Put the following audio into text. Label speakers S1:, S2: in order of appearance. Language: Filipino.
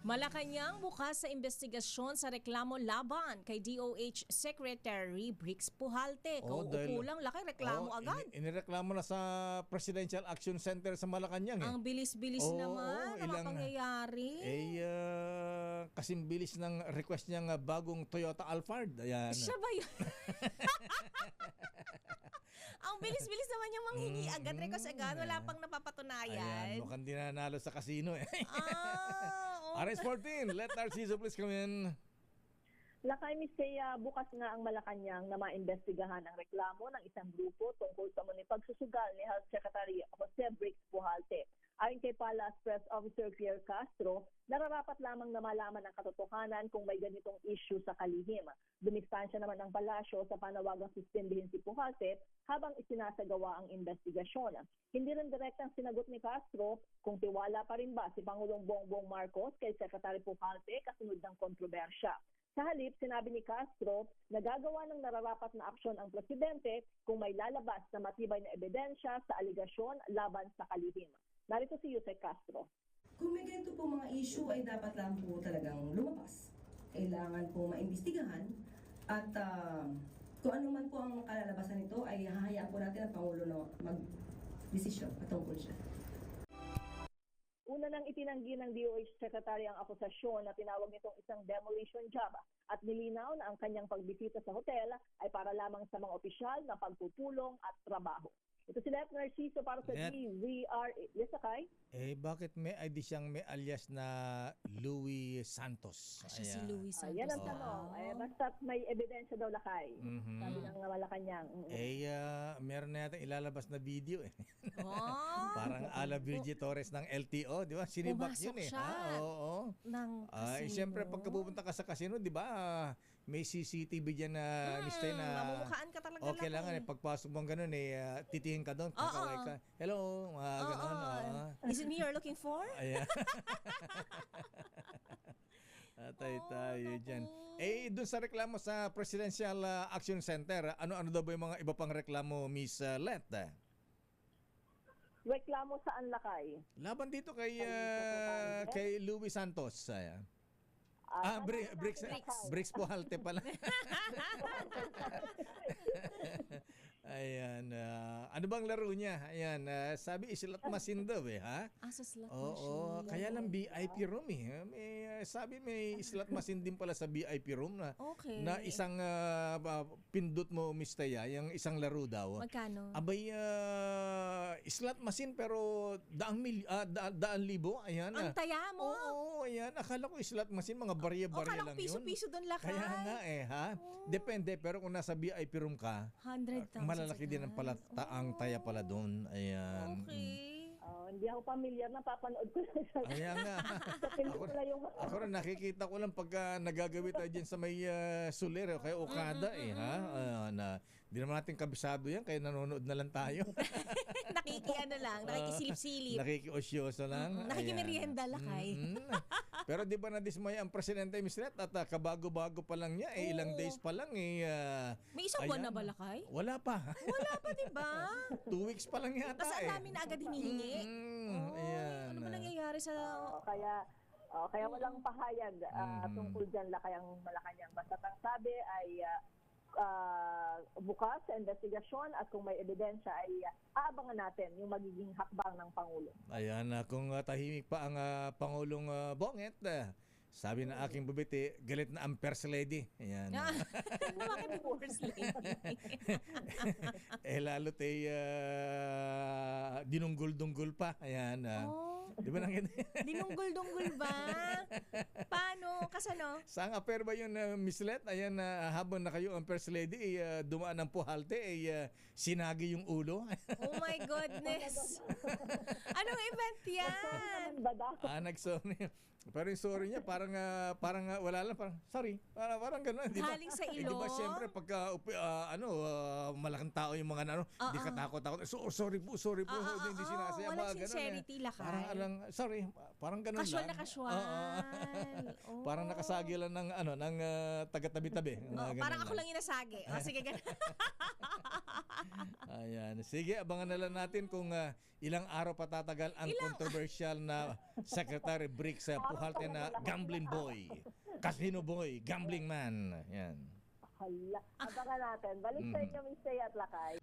S1: Malacanang bukas sa investigasyon sa reklamo laban kay DOH Secretary Brix Pujalte. Kauukulang laki reklamo agad.
S2: Inireklamo na sa Presidential Action Center sa Malacanang.
S1: Ang bilis-bilis naman ang mga pangyayari.
S2: Kasing bilis ng request niyang bagong Toyota Alphard. Ayan.
S1: Siya ba yun? Ang bilis-bilis naman yung manghingi agad, request agad, wala pang napapatunayan.
S2: Ayan, mukhang di nanalo sa casino eh.
S1: Okay.
S2: RS14, let Narciso please come in.
S3: Lakay Misea, bukas nga ang Malacanang na maimbestigahan ang reklamo ng isang grupo tungkol sa pagsusugal ni Health Secretary Jose Brix Pujalte. Ayon kay Palace Press Officer Claire Castro, nararapat lamang na malaman ang katotohanan kung may ganitong issue sa kalihim. Dumistansya naman ang palasyo sa panawagang suspendihin si Pujalte habang isinasagawa ang investigasyon. Hindi rin direktang sinagot ni Castro kung tiwala pa rin ba si Pangulong Bongbong Marcos kay Secretary Pujalte kasunod ng kontrobersya. Sa halip, sinabi ni Castro na gagawa ng nararapat na aksyon ang presidente kung may lalabas na matibay na ebidensya sa aligasyon laban sa kalihim. Narito si Yusek Castro.
S4: Kung may ganito po mga issue ay dapat lang po talagang lumabas. Kailangan po maimbestigahan at kung ano man po ang kalalabasan nito ay hahayaan po natin ang Pangulo na mag-desisyon patungkol siya.
S3: Una nang itinanggi ng DOH Secretary ang akusasyon na tinawag nitong isang demolition job at nilinaw na ang kanyang pagbisita sa hotel ay para lamang sa mga opisyal na pagpupulong at trabaho. Ito si Lep Narciso para sa DZRH. Yes, Akay?
S2: Bakit may ID siyang may alias na Louis Santos?
S1: Siya si Louis Santos.
S3: Yan ang tanong. Basta may ebidensya daw, Lakay. Sabi ng Malacanang.
S2: Meron na yata ilalabas na video eh. Parang ala Virgie Torres ng LTO, di ba? Sinibak yun eh. Oo. Siyempre pagka pupunta ka sa casino, di ba? May CCTV dyan na mistake na
S1: mamumukhaan ka talaga
S2: okay lang eh. Pagpasok mong ganun titingin ka doon, kakaway ka. Hello, ganun.
S1: Is it me you're looking for?
S2: Ayan. Atay tayo dyan. Doon sa reklamo sa Presidential Action Center, ano-ano daw ba yung mga iba pang reklamo, Miss Let?
S3: Reklamo saan, Lakay?
S2: Laban dito kay Louis Santos. Brix Pujalte pala. Ayan. Ano bang laro niya? Ayan. Sabi, slot machine daw eh, ha?
S1: Sa slot machine.
S2: Oo, kaya lang VIP room eh. Sabi may slot machine din pala sa VIP room na, na isang pindot mo, Miss Taya, yung isang laro daw.
S1: Magkano?
S2: Abay, slot machine pero daan libo. Ayan.
S1: Ang taya mo?
S2: Oo, ayan. Akala ko slot machine, mga barya-barya lang yun.
S1: Piso-piso doon, Lakay.
S2: Kaya nga eh, ha? Depende, pero kung nasa VIP room ka,
S1: 100,000.
S2: malalaki din ang taya pala doon. Ayan.
S1: Okay.
S3: Hindi ako familiar na papanood ko lang sa
S2: Ayan nga. Ako rin nakikita ko lang pagka nagagawi tayo dyan sa may Soler o kaya Okada ha? Di naman natin kabisado yan kaya nanonood na lang tayo.
S1: Nakikisilip-silip.
S2: Nakikiosyoso lang.
S1: Nakikimerienda, Lakay.
S2: Pero di ba nadismaya ang Presidente Misret at kabago-bago pa lang niya, ilang days pa lang
S1: may isang buwan na ba, Lakay?
S2: Wala pa.
S1: Wala pa, di ba?
S2: 2 weeks pa lang yata.
S1: Tapos ang dami na agad hinihingi.
S2: Ayan.
S1: Ano ba nangyayari sa...
S3: Kaya walang pahayag tungkol dyan, Lakay, ang Malacanang. Basta ang sabi ay bukas sa investigasyon at kung may ebidensya ay aabangan natin yung magiging hakbang ng Pangulo.
S2: Ayan, kung tahimik pa ang Pangulong Bonget, sabi na aking bubiti, galit na ang First Lady. Ayan.
S1: Bakit First Lady?
S2: Lalo dinunggol-dunggol pa. Ayan. Di ba nangyari?
S1: Dinunggol-dunggol ba? Paano? Kasano?
S2: Saan affair ba yun, Miss Let? Ayan, habang na kayo ang First Lady, dumaan ng Pujalte, sinagi yung ulo.
S1: Oh my goodness. Anong event yan?
S2: Nagsorry. Pero yung sorry niya, parang wala lang, parang sorry. Parang gano'n.
S1: Galing sa ilong?
S2: Di ba siyempre, pagka malaking tao yung mga di ka takot-takot. Sorry po, hindi sinasaya.
S1: Walang sincerity, Lakay.
S2: Parang sorry, parang gano'n lang.
S1: Casual na casual.
S2: Parang nakasagi lang ng taga-tabi-tabi.
S1: Parang ako lang yung nasagi. Sige, gano'n.
S2: Ayan. Sige, abangan na lang natin kung ilang araw pa tatagal ang controversial na Secretary Bricks sa Pujalte na gambling boy, casino boy, gambling man. Yan.
S3: Hala, abangan natin. Balik sa inyo, Miss Thea at Lakay.